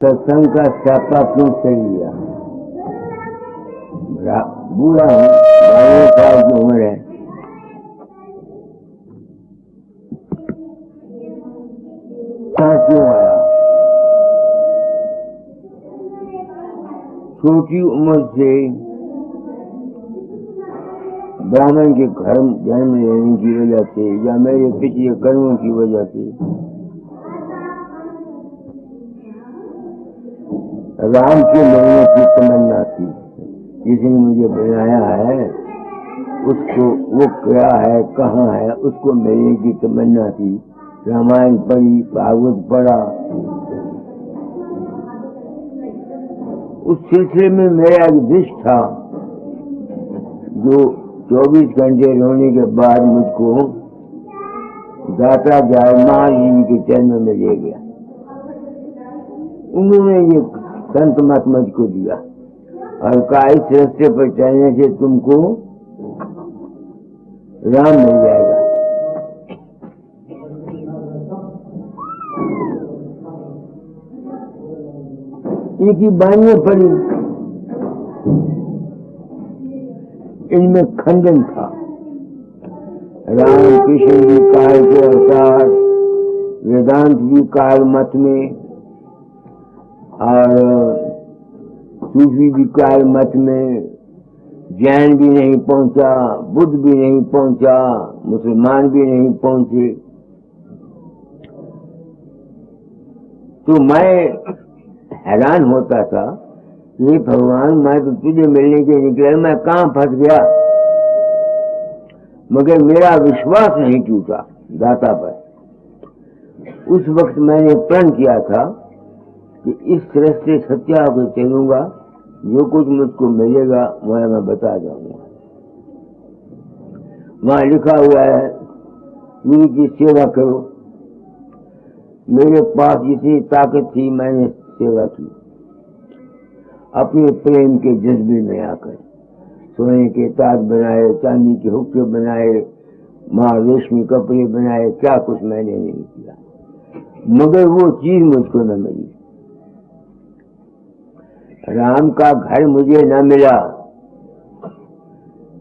सत्संग का स्यापा क्यों चल लिया? बूढ़ा हूँ, 12 साल की उम्र है। क्यों आया? छोटी उम्र से ब्राह्मण के घर जन्म लेने की वजह से या मेरे पिछले कर्मों की वजह से राम के मिलने की तमन्ना थी। जिसने मुझे बनाया है उसको, वो क्या है, कहाँ है, उसको मिलने की तमन्ना थी। रामायण पढ़ी, भागवत पढ़ा। उस सिलसिले में मेरा एक दृष्ट था जो 24 घंटे रोने के बाद मुझको दाता जाए महाराज के चरण में ले गया। उन्होंने ये संत मत मुझको दिया और कहा इस रास्ते पर चलने से तुमको राम मिल जाएगा। इनकी बानियां पड़ी, इनमें खंडन था। राम कृष्ण भी काल के अवतार, वेदांत भी काल मत में, और सूफी भी काल मत में, जैन भी नहीं पहुंचा, बुद्ध भी नहीं पहुंचा, मुसलमान भी नहीं पहुंचे। तो मैं हैरान होता था, ये भगवान मैं तो तुझे मिलने के निकला, मैं कहां फंस गया। मगर मेरा विश्वास नहीं टूटा दाता पर। उस वक्त मैंने प्रण किया था कि इस रास्ते सत्या को चलूंगा, जो कुछ मुझको मिलेगा वह मैं बता जाऊंगा। वहां लिखा हुआ है गुरु की सेवा करो। मेरे पास जितनी ताकत थी मैंने सेवा की, अपने प्रेम के जज्बे में आकर सोने के ताज बनाए, चांदी के हुक्के बनाए, रेशमी कपड़े बनाए, क्या कुछ मैंने नहीं किया, मगर वो चीज मुझको न मिली। राम का घर मुझे न मिला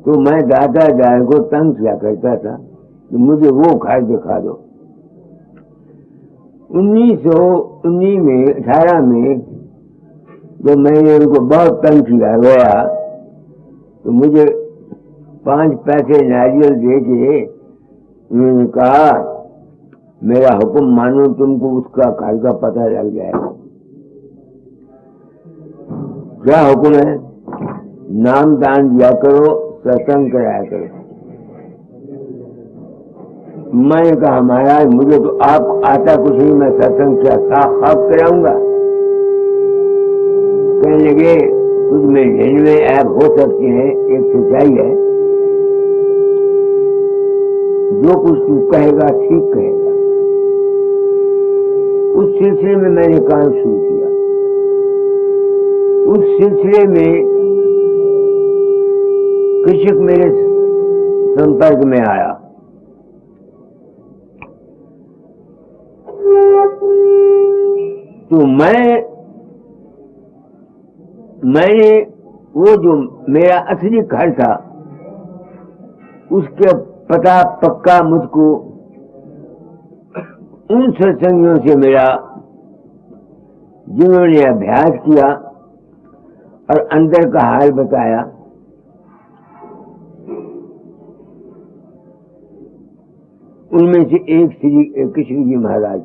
तो मैं दादा जाए को तंग किया करता था कि मुझे वो घर दिखा दो। 18 में जब मैंने उनको बहुत तंग किया गया तो मुझे 5 पैसे नारियल दे के उन्होंने कहा मेरा हुक्म मानो, तुमको उसका घर का पता लग जाएगा। क्या हुक्म है? नाम दान दिया करो, सत्संग कराया करो। मैंने कहा महाराज मुझे तो आप आता कुछ नहीं, मैं सत्संग क्या खाक कराऊंगा। कहने लगे तुझ में 99 ऐप हो सकते हैं, एक सच्चाई है, जो कुछ तू कहेगा ठीक कहेगा। उस सिलसिले में मैंने काम शुरू किया। उस सिलसिले में कृषक मेरे संपर्क में आया। तो मैंने वो जो मेरा असली घर था उसके पता पक्का मुझको उन सत्संगियों से मिला जिन्होंने अभ्यास किया और अंदर का हाल बताया। उनमें से एक श्री कृष्ण जी महाराज।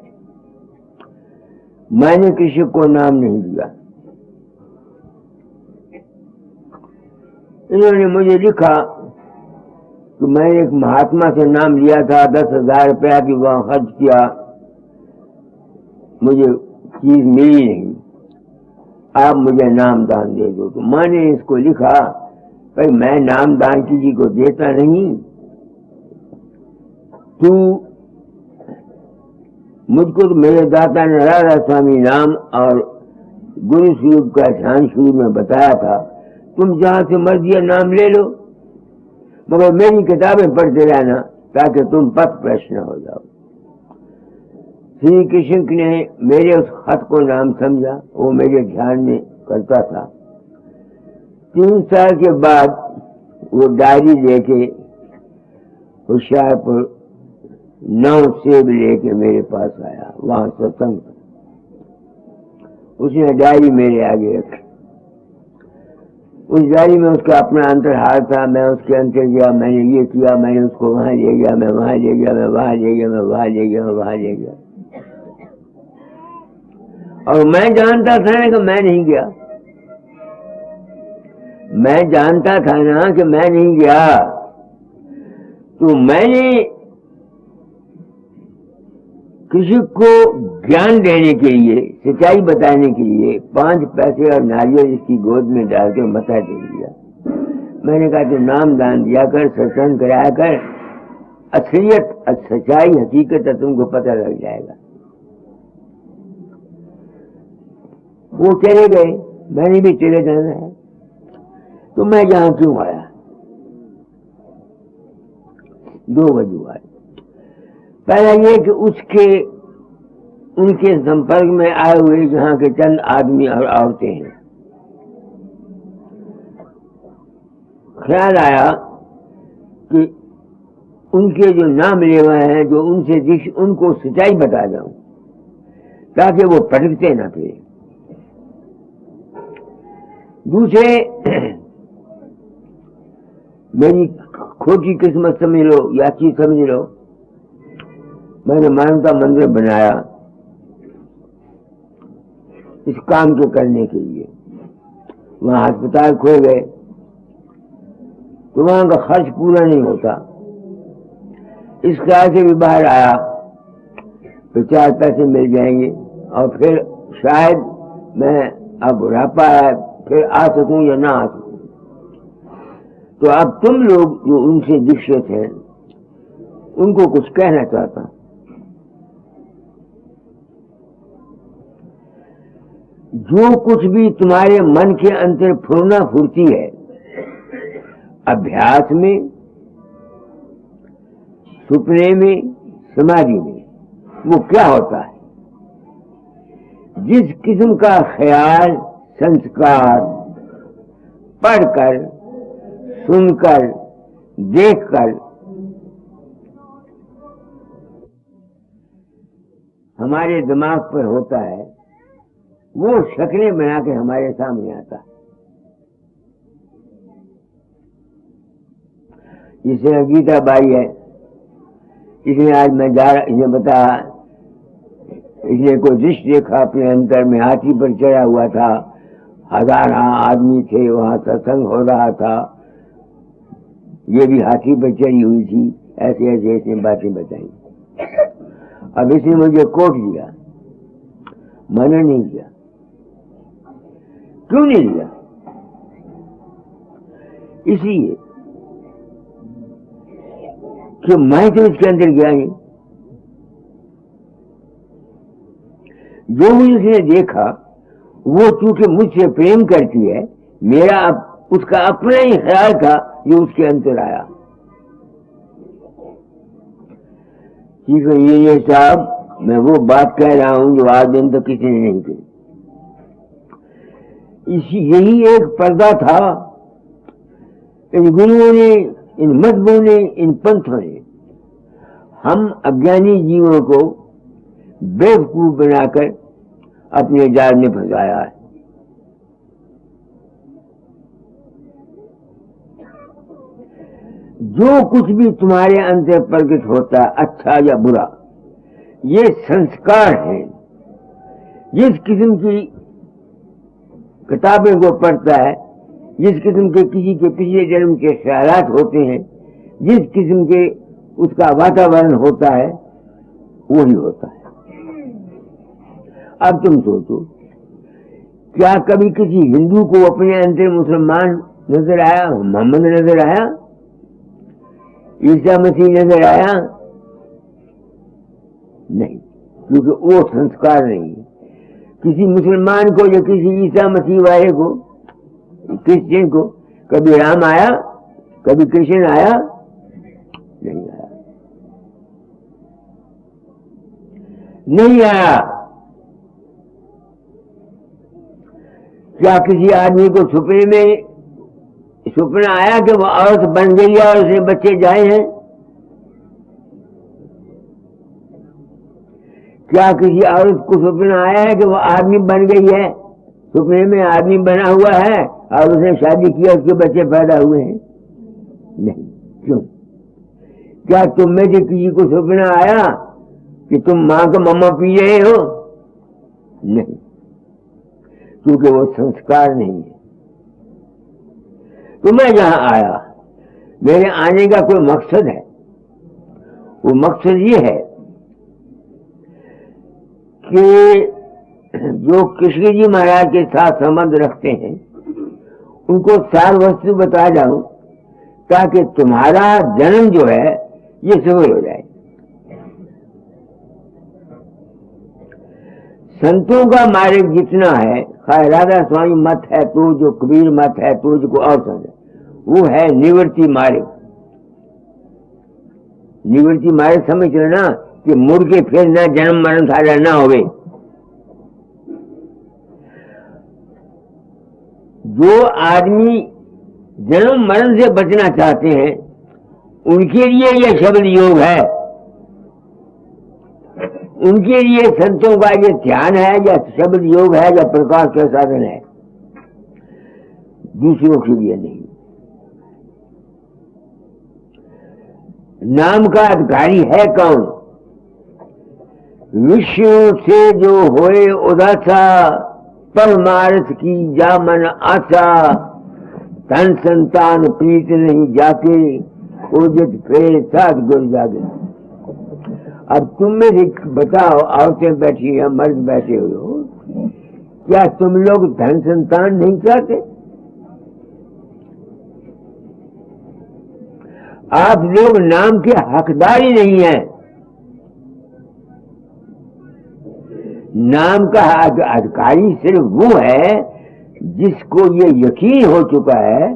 मैंने किसी को नाम नहीं दिया। इन्होंने मुझे लिखा कि मैंने एक महात्मा से नाम लिया था, 10,000 रुपया की वहां खर्च किया, मुझे चीज मिली नहीं, आप मुझे नाम दान दे दो। तो मैंने इसको लिखा भाई मैं नाम दान किसी को देता नहीं, तू मुझको तो मेरे दाता ने राधा स्वामी नाम और गुरु स्वरूप का ध्यान शुरू में बताया था, तुम जहां से मर्जी नाम ले लो, मगर मेरी किताबें पढ़ते रहना ताकि तुम पथ प्रश्न हो जाओ। श्री कृष्ण ने मेरे उस खत को नाम समझा, वो मेरे ध्यान में करता था। 3 साल के बाद वो डायरी लेके होशियारपुर 9 सेब लेके मेरे पास आया, वहां सत्संग। उसने डायरी मेरे आगे रखी। उस डायरी में उसका अपना अंतर्हाल था। मैं उसके अंतर गया, मैंने ये किया, मैंने उसको वहां ले गया, मैं वहां ले गया, मैं वहां ले गया, मैं वहां ले गया, मैं वहां ले गया। और मैं जानता था ना कि मैं नहीं गया। मैं जानता था ना कि मैं नहीं गया। तो मैंने किसी को ज्ञान देने के लिए, सच्चाई बताने के लिए 5 पैसे और नारियल इसकी गोद में डालकर मथा दे दिया। मैंने कहा तू नाम दान दिया कर, सत्संग कराया कर, असलियत, सच्चाई, हकीकत तुमको पता लग जाएगा। वो चले गए, मैंने भी चले जाना है। तो मैं यहां क्यों आया? 2 वजूहात। पहला ये कि उनके संपर्क में आए हुए यहाँ के चंद आदमी और औरतें हैं। ख्याल आया कि उनके जो नाम लेवा हैं, जो उनसे उनको सच्चाई बता जाऊं ताकि वो भटकते ना फिरे। दूसरे, मेरी खोटी किस्मत समझ लो या चीज समझ लो, मैंने मानवता मंदिर बनाया इस काम को करने के लिए। वहां अस्पताल खोल गए तो वहां का खर्च पूरा नहीं होता। इस ख्याल से भी बाहर आया तो 4 पैसे मिल जाएंगे और फिर शायद मैं अब बुढ़ापा है, फिर आ सकूं या ना आ सकूं। तो अब तुम लोग जो उनसे दीक्षित हैं उनको कुछ कहना चाहता हूं। जो कुछ भी तुम्हारे मन के अंदर फुरना फुरती है अभ्यास में, सुपने में, समाधि में, वो क्या होता है? जिस किस्म का ख्याल, संस्कार पढ़कर, सुनकर, देखकर हमारे दिमाग पर होता है, वो शक्लें बना के हमारे सामने आता है। जिसे गीता बाई है, इसने आज मैं जा रहा, इसने बताया, इसने कोई दृश्य देखा अपने अंतर में, हाथी पर चढ़ा हुआ था, 1000 आदमी थे, वहां सत्संग हो रहा था, ये भी हाथी पर चढ़ी हुई थी, ऐसे ऐसे इसने बातें बताई। अब इसने मुझे कोट दिया, मैंने नहीं किया। क्यों नहीं लिया? इसलिए कि मैं तो इसके अंदर गया नहीं। जो भी उसने देखा वो चूंकि मुझसे प्रेम करती है, मेरा उसका अपना ही ख्याल था जो उसके अंदर आया। ठीक है, ये साहब, मैं वो बात कह रहा हूं जो आज दिन तक किसी ने नहीं की। यही एक पर्दा था इन गुरुओं ने, इन मजहबों ने, इन पंथों ने हम अज्ञानी जीवों को बेवकूफ बनाकर अपने जाल में फंसाया है। जो कुछ भी तुम्हारे अंदर प्रकट होता है, अच्छा या बुरा, ये संस्कार है। जिस किस्म की किताबें को पढ़ता है, जिस किस्म के किसी के पिछले जन्म के ख्यालात होते हैं, जिस किस्म के उसका वातावरण होता है, वही होता है। अब तुम सोचो, क्या कभी किसी हिंदू को अपने अंदर मुसलमान नजर आया, मोहम्मद नजर आया, ईसा मसीह नजर आया? नहीं, क्योंकि वो संस्कार नहीं है। किसी मुसलमान को या किसी ईसा मसीह वाले को, क्रिश्चियन को, कभी राम आया, कभी कृष्ण आया? नहीं आया। नहीं आया। क्या किसी आदमी को सपने में सपना आया कि वो औरत बन गई है और उसके बच्चे जाए हैं? क्या किसी औरत को सपना आया है कि वो आदमी बन गई है? सपने में आदमी बना हुआ है और उसने शादी किया, उसके बच्चे पैदा हुए हैं? नहीं। क्यों? क्या तुम में से किसी को सपना आया कि तुम मां का मम्मा पी रहे हो? नहीं, क्योंकि वो संस्कार नहीं है। तो मैं जहां आया, मेरे आने का कोई मकसद है। वो मकसद ये है कि जो कृष्ण जी महाराज के साथ संबंध रखते हैं उनको सार वस्तु बता जाऊं, ताकि तुम्हारा जन्म जो है ये सफल हो जाए। संतों का मार्ग जितना है, खाए राधा स्वामी मत है तो, जो कबीर मत है तो, जो और समझ, वो है निवृत्ति मार्ग। निवृत्ति मार्ग समझ लेना कि मुड़ के फिर न जन्म मरण सारा ना होवे। जो आदमी जन्म मरण से बचना चाहते हैं उनके लिए यह शब्द योग है। उनके लिए संतों का ये ध्यान है या शब्द योग है या प्रकाश का साधन है, दूसरों के लिए नहीं। नाम का अधिकारी है कौन? विश्व से जो होए उदासा, परमार्थ की जा मन आशा, धन संतान प्रीत नहीं जाके, ओजत फेर साथ गुर जागे। अब तुम में बताओ, औरतें बैठी हैं, मर्द बैठे हुए हो, क्या तुम लोग धन संतान नहीं चाहते? आप लोग नाम के हकदार ही नहीं हैं। नाम का अधिकारी सिर्फ वो है जिसको ये यकीन हो चुका है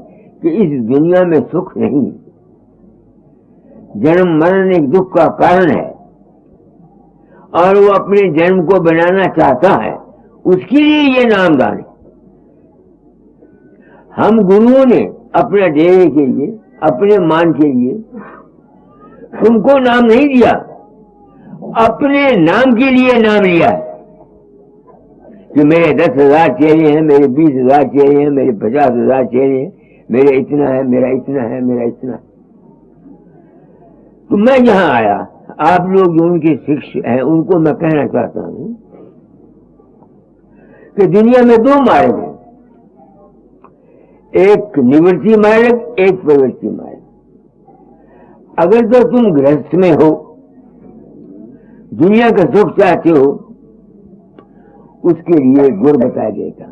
कि इस दुनिया में सुख नहीं, जन्म मरण एक दुख का कारण है और वो अपने जन्म को बनाना चाहता है, उसके लिए ये नामदान है। हम गुरुओं ने अपने डेरे के लिए, अपने मान के लिए तुमको नाम नहीं दिया, अपने नाम के लिए नाम लिया है कि मेरे 10,000 चेहरे हैं, मेरे 20,000 चेहरे हैं, मेरे 50,000 चेहरे हैं, मेरे इतना है, मेरा इतना है, मेरा इतना है। तो मैं यहां आया, आप लोग जो उनके शिष्य हैं उनको मैं कहना चाहता हूं कि दुनिया में दो मार्ग हैं, एक निवृत्ति मार्ग, एक प्रवृत्ति मार्ग। अगर तो तुम गृहस्थ में हो, दुनिया का सुख चाहते हो, उसके लिए गुर बताया देगा।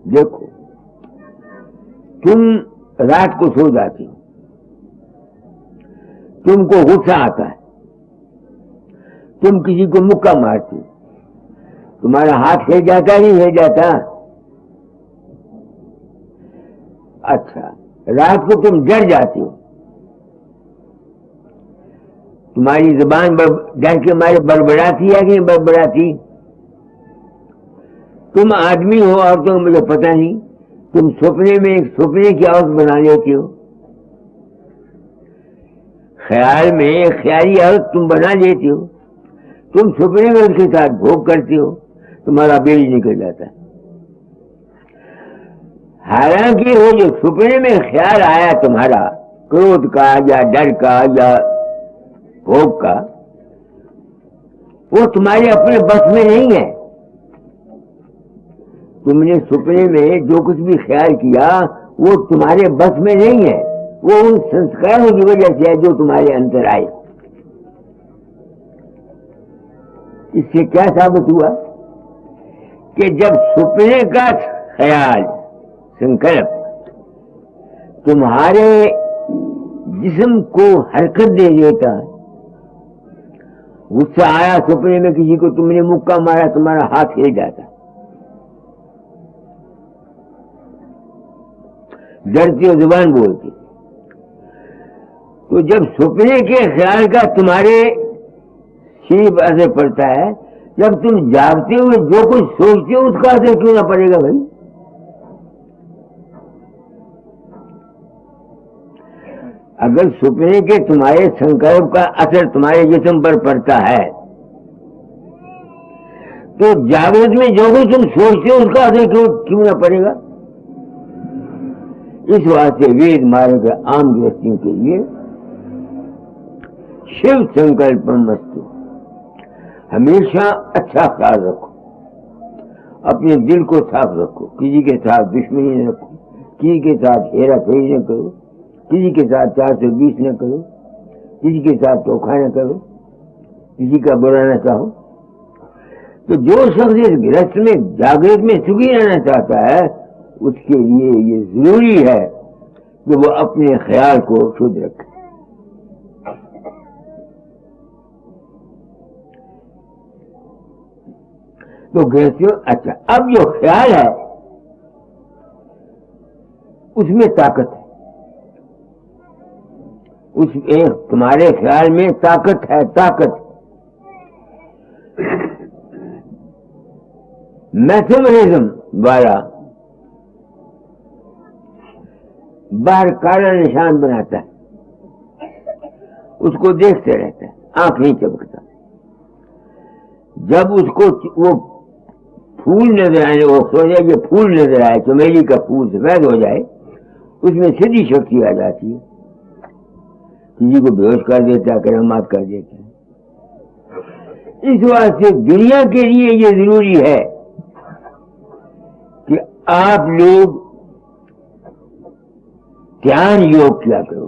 देखो, तुम रात को सो जाती हो, तुमको गुस्सा आता है, तुम किसी को मुक्का मारती हो, तुम्हारा हाथ हिल जाता नहीं हिल जाता? अच्छा, रात को तुम डर जाती हो, तुम्हारी जुबान डर के मारे बड़बड़ाती है कि नहीं बड़बड़ाती? तुम आदमी हो और तो मुझे पता नहीं, तुम सपने में एक सपने की औरत बना लेती हो, ख्याल में एक ख्याली औरत तुम बना लेती हो, तुम सपने में उसके साथ भोग करती हो, तुम्हारा बेड़ी निकल जाता है। हालांकि वो जो सपने में ख्याल आया तुम्हारा, क्रोध का या डर का या भोग का, वो तुम्हारे अपने बस में नहीं है। तुमने सपने में जो कुछ भी ख्याल किया वो तुम्हारे बस में नहीं है, वो उन संस्कारों की वजह से है जो तुम्हारे अंदर आए। इससे क्या साबित हुआ कि जब सपने का ख्याल, संकल्प तुम्हारे जिस्म को हरकत दे देता है, गुस्सा आया सपने में, किसी को तुमने मुक्का मारा, तुम्हारा हाथ हिल जाता, डरती हो, जुबान बोलती। तो जब सपने के ख्याल का तुम्हारे सिर्फ असर पड़ता है जब तुम जागते हुए जो कुछ सोचते हो उसका असर क्यों ना पड़ेगा भाई। अगर सपने के तुम्हारे संकल्प का असर तुम्हारे जिस्म पर पड़ता है तो जागृत में जो कुछ तुम सोचते हो उसका असर क्यों ना पड़ेगा। इस वास्ते वेद मार्ग आम गृहस्थियों के लिए शिव संकल्पम मस्तु, हमेशा अच्छा ख्याल रखो, अपने दिल को साफ रखो, किसी के साथ दुश्मनी न रखो, किसी के साथ हेरा फेरी न करो, किसी के साथ 420 न करो, किसी के साथ धोखा न करो, किसी का बुरा न चाहो। तो जो शख्स इस गृहस्थ में जागृत में सुखी रहना चाहता है उसके लिए ये जरूरी है कि वो अपने ख्याल को शुद्ध रखे। तो गृहस्थियों, अच्छा, अब जो ख्याल है उसमें ताकत है, तुम्हारे ख्याल में ताकत है, ताकत। मैथमेटिज्म द्वारा बाहर काला निशान बनाता है, उसको देखते रहता है, आंख नहीं चमकता। जब उसको वो फूल नजर आए, वो सोचे कि फूल नजर आए, चमेली का फूल सफेद हो जाए, उसमें सीधी शक्ति आ जाती है, किसी को बेहोश कर देता है, करामात कर देता है। इस वास्ते दुनिया के लिए ये जरूरी है कि आप लोग ध्यान योग किया करो।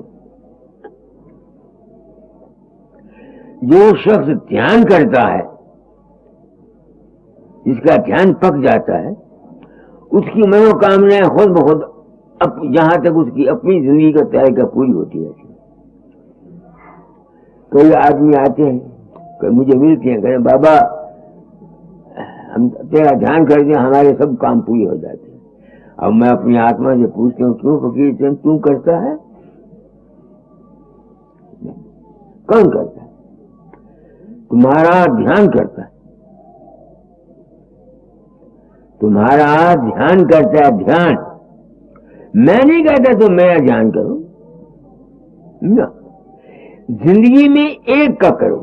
जो शख्स ध्यान करता है, जिसका ध्यान पक जाता है, उसकी मनोकामनाएं खुद ब खुद जहां तक उसकी अपनी जिंदगी का तरीका पूरी होती रहती है। कई आदमी आते हैं, कई मुझे मिलते हैं, कहते बाबा हम तेरा ध्यान करते हैं, हमारे सब काम पूरे हो जाते हैं। अब मैं अपनी आत्मा से पूछती हूँ, क्यों फकीर चंद तू करता है? कौन करता है? तुम्हारा ध्यान करता है, तुम्हारा ध्यान करता है, ध्यान। मैं नहीं कहता तो मेरा ध्यान करो ना, जिंदगी में एक का करो।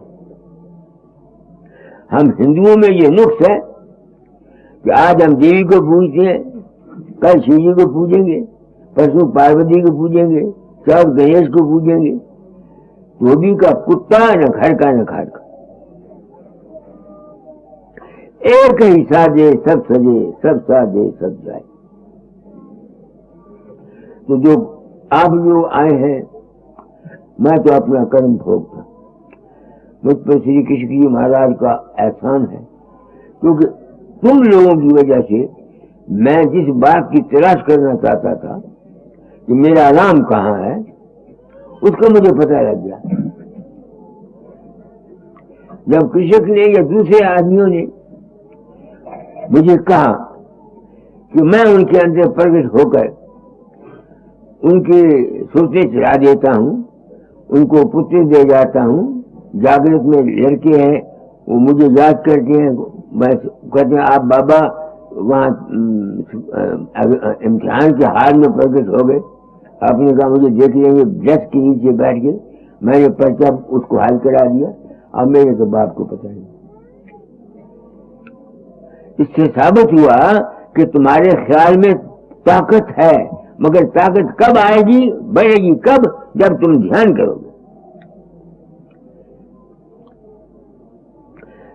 हम हिंदुओं में ये नुक्स है कि आज हम देवी को पूजते हैं, कल शिव जी को पूजेंगे, परसों पार्वती को पूजेंगे, चौथ गणेश को पूजेंगे। धोबी का कुत्ता न घर का न खाट का, एक ही साजे सब सजे, सब साजे सब जाए। तो जो आप जो आए हैं, मैं तो अपना कर्म भोगता, मुझ पर श्री कृष्ण जी महाराज का एहसान है, क्योंकि तुम लोगों की वजह से मैं जिस बात की तलाश करना चाहता था कि मेरा राम कहाँ है, उसका मुझे पता लग गया। जब कृषक ने या दूसरे आदमियों ने मुझे कहा कि मैं उनके अंदर प्रकट होकर उनके सोचे चला देता हूँ, उनको पुत्र दे जाता हूँ, जागृत में लड़के हैं वो मुझे याद करते हैं, बस कहते हैं आप बाबा वहाँ इम्तिहान के हाल में प्रकट हो गए। आपने कहा मुझे देख लेंगे, ब्रश के नीचे बैठ के मैंने पर्चा उसको हल करा दिया। अब मेरे तो बाप को पता नहीं। इससे साबित हुआ कि तुम्हारे ख्याल में ताकत है, मगर ताकत कब आएगी, बढ़ेगी कब? जब तुम ध्यान करोगे।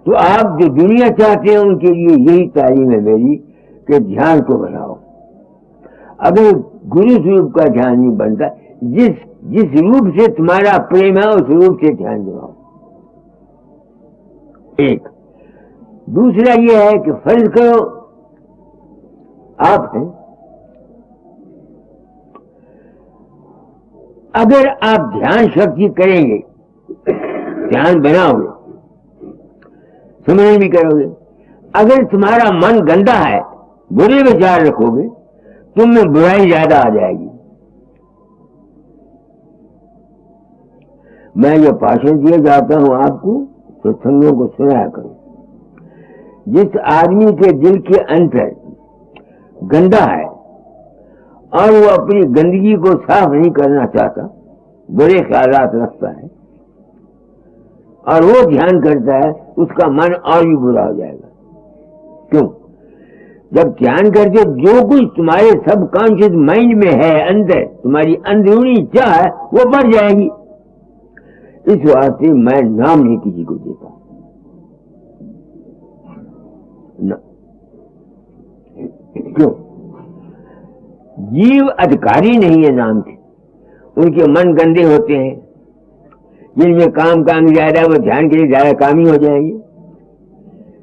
तो आप जो दुनिया चाहते हैं उनके लिए यही तालीम है मेरी कि ध्यान को बढ़ाओ। अगर गुरु स्वरूप का ध्यान नहीं बनता, जिस रूप से तुम्हारा प्रेम है उस रूप से ध्यान दिलाओ। एक दूसरा यह है कि फर्ज करो आप हैं, अगर आप ध्यान शक्ति करेंगे, ध्यान बनाओगे, समझ भी करोगे, अगर तुम्हारा मन गंदा है, बुरे विचार रखोगे, तुम में बुराई ज्यादा आ जाएगी। मैं जो भाषण दिए जाता हूं आपको, सत्संगों को सुनाया करो। जिस आदमी के दिल के अंदर गंदा है और वो अपनी गंदगी को साफ नहीं करना चाहता, बुरे ख्यालात रखता है और वो ध्यान करता है, उसका मन और भी बुरा हो जाएगा। क्यों? जब ध्यान करके जो कुछ तुम्हारे सबकॉन्शियस माइंड में है, अंदर तुम्हारी अंदरूनी इच्छा है, वो बढ़ जाएगी। इस वास्ते मैं नाम नहीं किसी को देता ना। क्यों? जीव अधिकारी नहीं है नाम के, उनके मन गंदे होते हैं। जिनमें काम ज्यादा वो ध्यान के लिए ज्यादा कामी हो जाएंगे,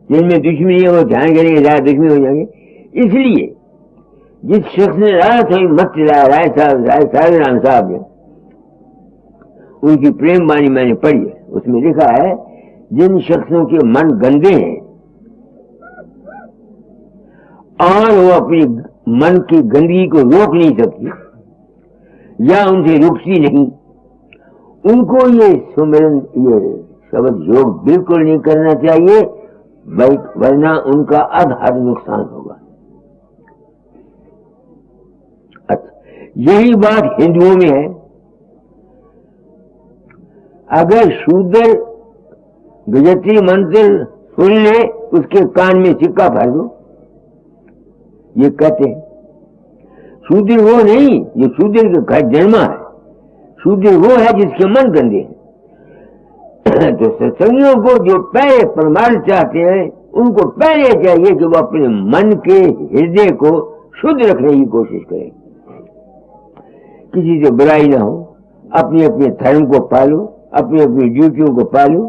जिनमें दुश्मनी है वो ध्यान के लिए ज्यादा दुश्मनी हो जाएंगे। इसलिए जिस शख्स ने मत राय राम साहब ने उनकी प्रेम वाणी मैंने पढ़ी है, उसमें लिखा है जिन शख्सों के मन गंदे हैं और वो अपनी मन की गंदगी को रोक नहीं सकती या उनसे रुकती नहीं, उनको ये सुमिरन, ये शब्द योग बिल्कुल नहीं करना चाहिए, वरना उनका अधहद नुकसान होगा। अच्छा, यही बात हिंदुओं में है। अगर शूद्र गजत्री मंत्र सुन ले, उसके कान में सिक्का भर दो। ये कहते हैं शूद्र वो नहीं जो शूद्र के घर जन्मा है, शूद्र वो है जिसके मन गंदे हैं। तो सत्संगियों को जो पहले परमार्थ चाहते हैं, उनको पहले चाहिए कि वो अपने मन के हृदय को शुद्ध रखने की कोशिश करें, किसी से बुराई ना हो, अपने अपने धर्म को पालो, अपनी अपनी ड्यूटियों को पालो।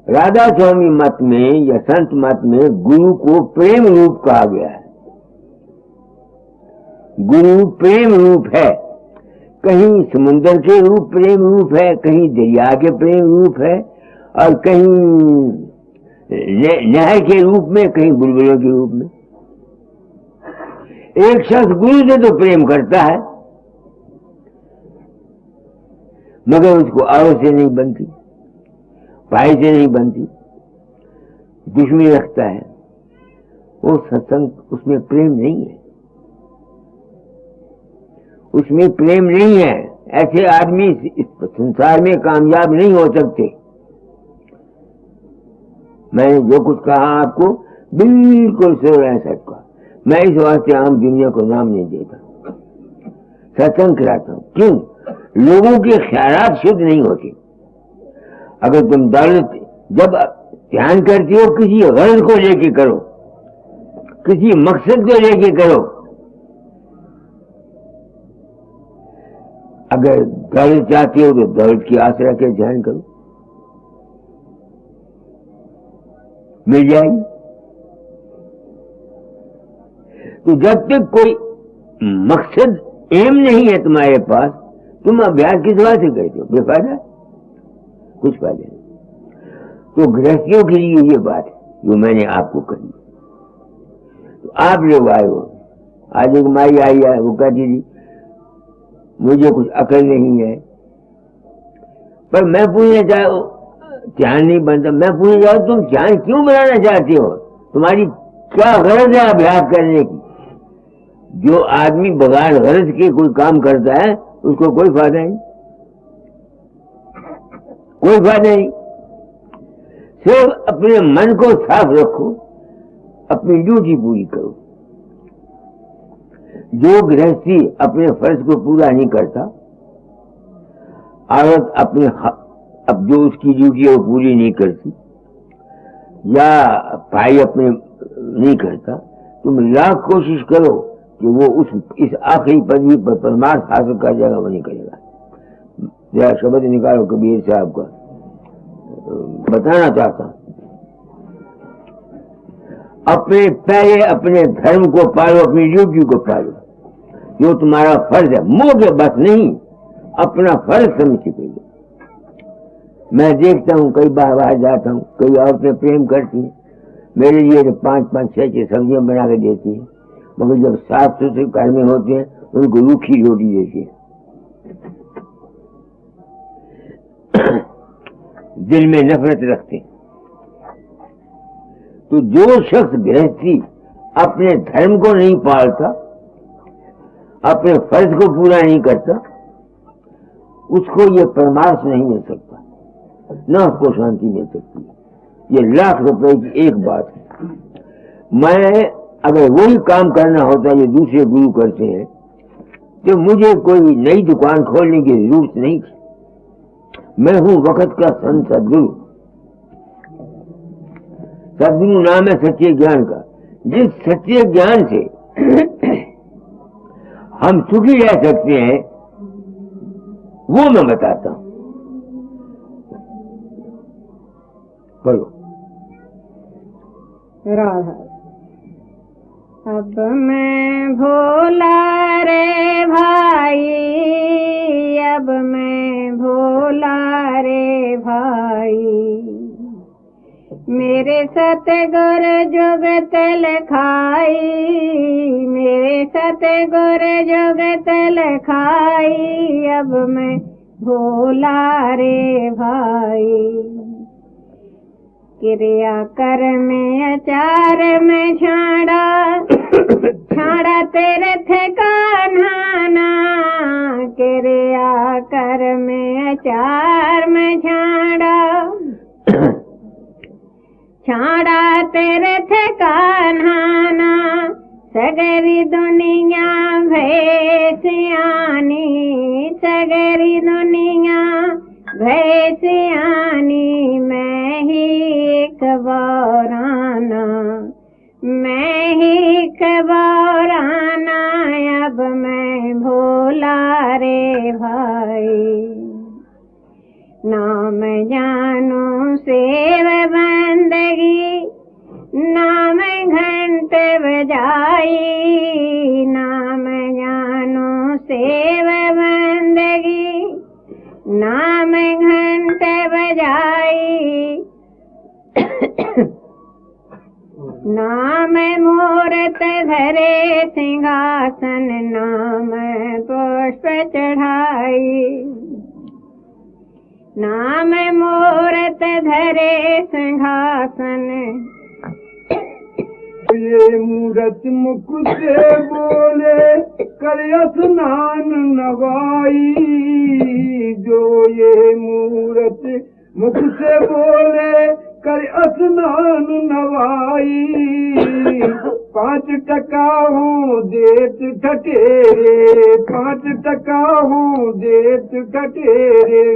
राधा स्वामी मत में या संत मत में गुरु को प्रेम रूप कहा गया है। गुरु प्रेम रूप है, कहीं समुद्र के रूप प्रेम रूप है, कहीं दरिया के प्रेम रूप है, और कहीं नहर के रूप में, कहीं बुलबुलों के रूप में। एक शख्स गुरु से तो प्रेम करता है, मगर उसको आरो से नहीं बनती, भाई से नहीं बनती, दुश्मनी रखता है। वो सत्संग, उसमें प्रेम नहीं है, उसमें प्रेम नहीं है। ऐसे आदमी इस संसार में कामयाब नहीं हो सकते। मैंने जो कुछ कहा आपको बिल्कुल सही है सबका। मैं इस वास्ते आम दुनिया को नाम नहीं देता, सत्संग कराता हूं। क्यों? लोगों के ख्यालात शुद्ध नहीं होते। अगर तुम दौलत, जब ध्यान करते हो, किसी गरज को लेके करो, किसी मकसद को लेके करो। अगर दौलत चाहते हो तो दौलत की आसरा के ध्यान करो, मिल जाएगी। तो जब तक कोई मकसद, एम नहीं है तुम्हारे पास, तुम अभ्यास किस बात से करते हो? बेफायदा, कुछ फायदा नहीं। तो गृहस्थियों के लिए ये बात है जो मैंने आपको कही। तो आप लोग आए हो, आज एक माई आई है, वो कहती थी मुझे कुछ अकल नहीं है, पर मैं पूछना चाहूँ ध्यान नहीं बनता। मैं पूछना चाहूँ तुम ध्यान क्यों बनाना चाहते हो? तुम्हारी क्या गरज है अभ्यास करने की? जो आदमी बगैर गरज के कोई काम करता है, उसको कोई फायदा नहीं, कोई फायदा नहीं। सिर्फ अपने मन को साफ रखो, अपनी ड्यूटी पूरी करो। जो गृहस्थी अपने फर्ज को पूरा नहीं करता, औरत अपने अब जो उसकी ड्यूटी है वो पूरी नहीं करती, या भाई अपने नहीं करता, तुम लाख कोशिश करो कि वो इस आखिरी पदवी पर परमार्थ हासिल कर जाएगा, वो नहीं करेगा। जरा शब्द निकालो कबीर साहब का, बताना चाहता हूं। अपने पहले अपने धर्म को पालो, अपनी ड्यूटी को पालो, जो तुम्हारा फर्ज है। मुंह के बस नहीं, अपना फर्ज समझ के पहले। मैं देखता हूँ कई बार बाहर जाता हूँ, कई औरतें प्रेम करती हैं मेरे लिए, तो 5-5, 6-6 सब्जियां बना के देती हैं, मगर जब साफ सुथरे घर में होते हैं उनको रूखी रोटी देती है। दिल में नफरत रखते। तो जो शख्स गृहस्थी अपने धर्म को नहीं पालता, अपने फर्ज को पूरा नहीं करता, उसको ये परमार्थ नहीं मिल सकता, न उसको शांति मिल सकती। ये लाख रुपए की एक बात है। मैं अगर वही काम करना होता जो दूसरे गुरु करते हैं तो मुझे कोई नई दुकान खोलने की जरूरत नहीं थी। मैं हूं वक्त का संत सदगुरु। सदगुरु नाम है सच्चे ज्ञान का। जिस सच्चे ज्ञान से हम सुखी रह सकते हैं वो मैं बताता हूं। बोलो। राधा। अब मैं भोला रे भाई, अब मैं भोला रे भाई, मेरे सतगुरु जुगत लखाई, मेरे सतगुरु जुगत लखाई, अब मैं भोला रे भाई। क्रिया कर में अचार में छाड़ा, छाड़ा तेरे थे कान्हाना, क्रिया कर में अचार में छाड़ा, छाड़ा तेरे थे कान्हाना, सगरी दुनिया भय सियानी, सगरी दुनिया भय सियानी, मैं ही एक बौराना, मैं ही एक बौराना, अब मैं भोला रे भाई। नाम जानो सेव बंदगी, नाम घंट बजाई, नाम जानो सेव बंदगी, नाम घंट बजाई, नाम मूरत धरे सिंहासन, नाम पुष्प चढ़ाई, नाम मूरत धरे सिंहासन। ये मूरत मुख से बोले कर स्नान नवाई, जो ये मूरत मुख से बोले कर स्नान नवाई, 5 टका हूँ देत ठठेरे, 5 टका हूँ देत ठठेरे,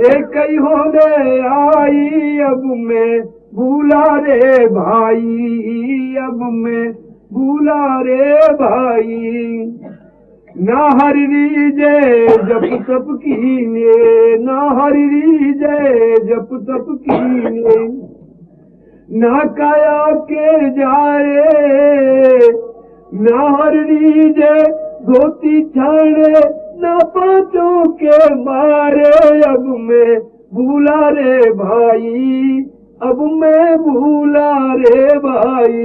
एक ही होने आई, अब मैं भूला रे भाई, अब मैं भूला रे भाई। ना हरि जय जप तप कीने, ना हरि जय जप तप कीने, ना काया के जाए, ना हरि जय धोती छाड़े, ना पाँचों के मारे, अब मैं भूला रे भाई, अब मैं भूला रे भाई।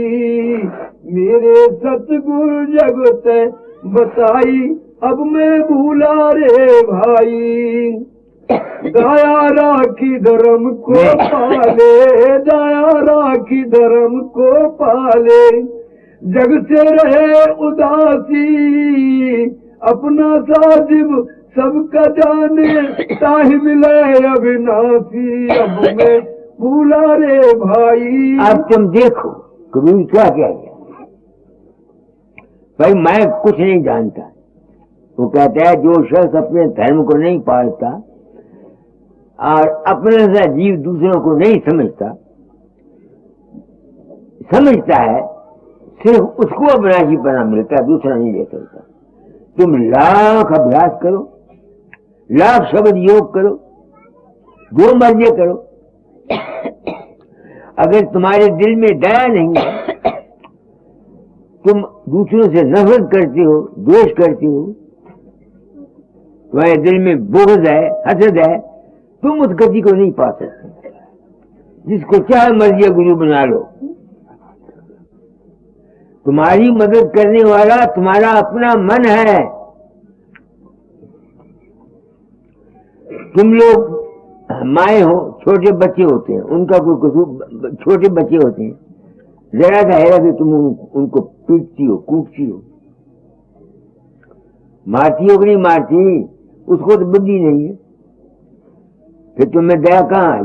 मेरे सतगुरु जगत बताई, अब मैं भूला रे भाई। दया राखी धर्म को पाले, दया राखी धर्म को पाले, जग से रहे उदासी, अपना साजिब सबका जाने, ताहि मिले अविनाशी, अब मैं भूला रे भाई। अब तुम देखो कबीर क्या क्या गया भाई, मैं कुछ नहीं जानता। वो कहता है जो शख्स अपने धर्म को नहीं पालता और अपने से जीव दूसरों को नहीं समझता, समझता है सिर्फ उसको अपना जीपना मिलता है, दूसरा नहीं ले सकता। तुम लाख अभ्यास करो, लाख शब्द योग करो, जो मर्जी करो, अगर तुम्हारे दिल में दया नहीं है, तुम दूसरों से नफरत करते हो, द्वेष करते हो, तुम्हारे दिल में बुग़्ज़ है, हसद है, तुम उस गति को नहीं पा सकते। जिसको चाहे मर्जी गुरु बना लो, तुम्हारी मदद करने वाला तुम्हारा अपना मन है। तुम लोग माए हो, छोटे बच्चे होते हैं, उनका कोई कसूर, छोटे बच्चे होते हैं, जरा सा हैरा कि तुम उनको पीटती हो, कूटती हो, मारती हो कि नहीं मारती, उसको तो बुद्धि नहीं है, फिर तुम्हें दया कहाँ आई?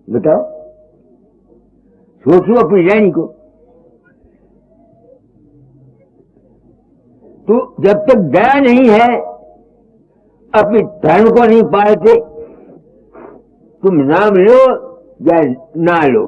बताओ, सोचो अपनी रानी को। तो जब तक दया नहीं है, अपने धर्म को नहीं पालते, तुम नाम लो या ना लो,